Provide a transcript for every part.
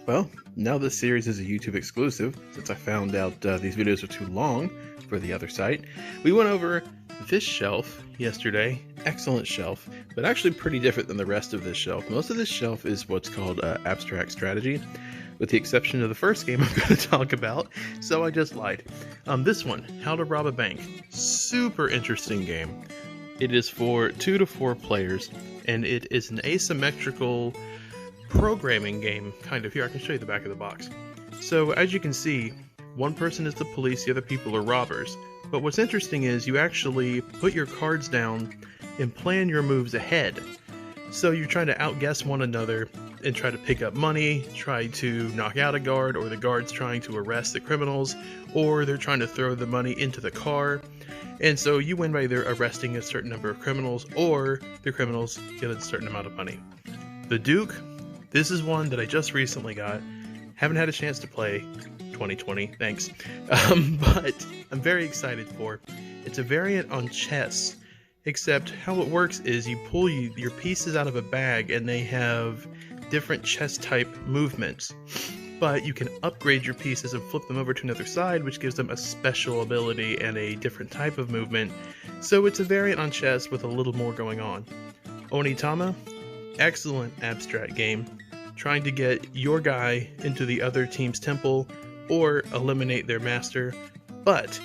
Well, now this series is a YouTube exclusive, since I found out these videos are too long for the other site. We went over this shelf yesterday. Excellent shelf, but actually pretty different than the rest of this shelf. Most of this shelf is what's called abstract strategy, with the exception of the first game I'm going to talk about, so I just lied. This one, How to Rob a Bank. Super interesting game. It is for 2 to 4 players, and it is an asymmetrical programming game, kind of. Here, I can show you the back of the box. So, as you can see, one person is the police, the other people are robbers. But what's interesting is you actually put your cards down and plan your moves ahead. So you're trying to outguess one another and try to pick up money, try to knock out a guard, or the guard's trying to arrest the criminals, or they're trying to throw the money into the car. And so you win by either arresting a certain number of criminals, or the criminals get a certain amount of money. The Duke, this is one that I just recently got. Haven't had a chance to play. 2020, thanks. But I'm very excited for. It's a variant on chess, except how it works is you pull your pieces out of a bag and they have different chess type movements. But you can upgrade your pieces and flip them over to another side, which gives them a special ability and a different type of movement. So it's a variant on chess with a little more going on. Onitama, excellent abstract game. Trying to get your guy into the other team's temple or eliminate their master. But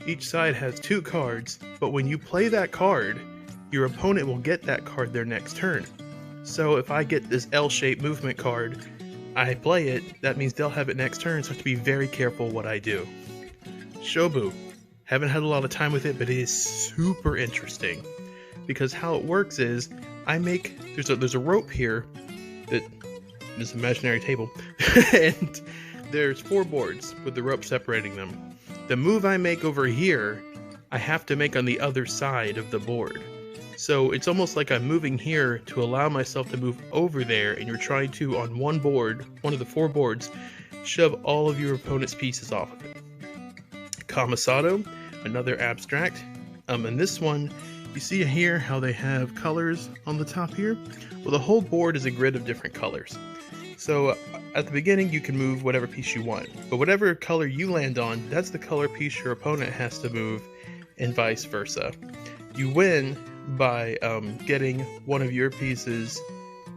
each side has 2 cards, but when you play that card, your opponent will get that card their next turn. So if I get this L-shaped movement card, I play it, that means they'll have it next turn, so I have to be very careful what I do. Shobu. Haven't had a lot of time with it, but it is super interesting. Because how it works is, there's a rope here, this imaginary table, and there's 4 boards with the rope separating them. The move I make over here, I have to make on the other side of the board. So it's almost like I'm moving here to allow myself to move over there, and you're trying to, on one board, one of the 4 boards, shove all of your opponent's pieces off of it. Kamasato, another abstract. And this one, you see here how they have colors on the top here? Well, the whole board is a grid of different colors. So at the beginning you can move whatever piece you want, but whatever color you land on, that's the color piece your opponent has to move, and vice versa. You win by getting one of your pieces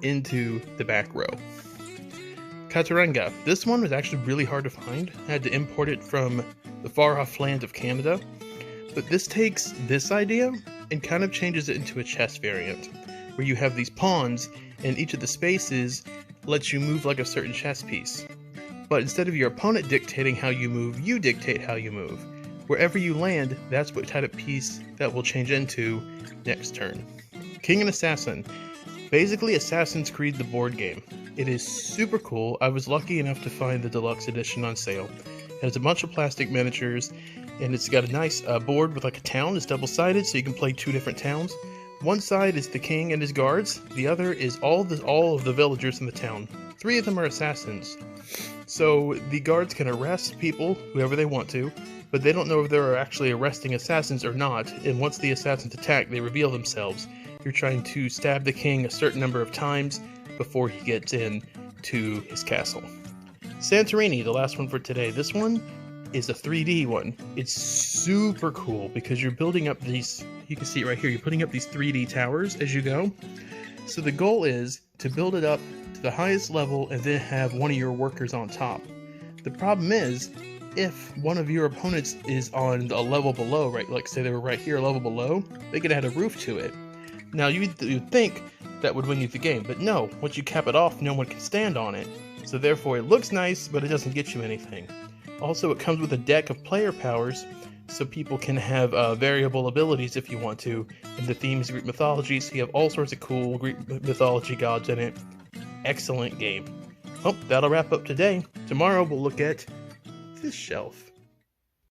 into the back row. Kataranga. This one was actually really hard to find. I had to import it from the far off land of Canada, but this takes this idea and kind of changes it into a chess variant, where you have these pawns and each of the spaces lets you move like a certain chess piece. But instead of your opponent dictating how you move, you dictate how you move. Wherever you land, that's what type of piece that will change into next turn. King and Assassin. Basically Assassin's Creed the board game. It is super cool. I was lucky enough to find the deluxe edition on sale. It has a bunch of plastic miniatures, and it's got a nice board with like a town. It's double-sided, so you can play 2 different towns. One side is the king and his guards, the other is all of the villagers in the town. 3 of them are assassins. So the guards can arrest people, whoever they want to, but they don't know if they're actually arresting assassins or not, and once the assassins attack, they reveal themselves. You're trying to stab the king a certain number of times before he gets in to his castle. Santorini, the last one for today. This one is a 3D one. It's super cool because you're building up these, you can see it right here, you're putting up these 3D towers as you go. So the goal is to build it up to the highest level and then have one of your workers on top. The problem is, if one of your opponents is on a level below, right, like say they were right here, a level below, they could add a roof to it. Now you'd think that would win you the game, but no, once you cap it off, no one can stand on it. So therefore it looks nice, but it doesn't get you anything. Also, it comes with a deck of player powers, so people can have variable abilities if you want to. And the theme is Greek mythology, so you have all sorts of cool Greek mythology gods in it. Excellent game. Well, that'll wrap up today. Tomorrow we'll look at this shelf.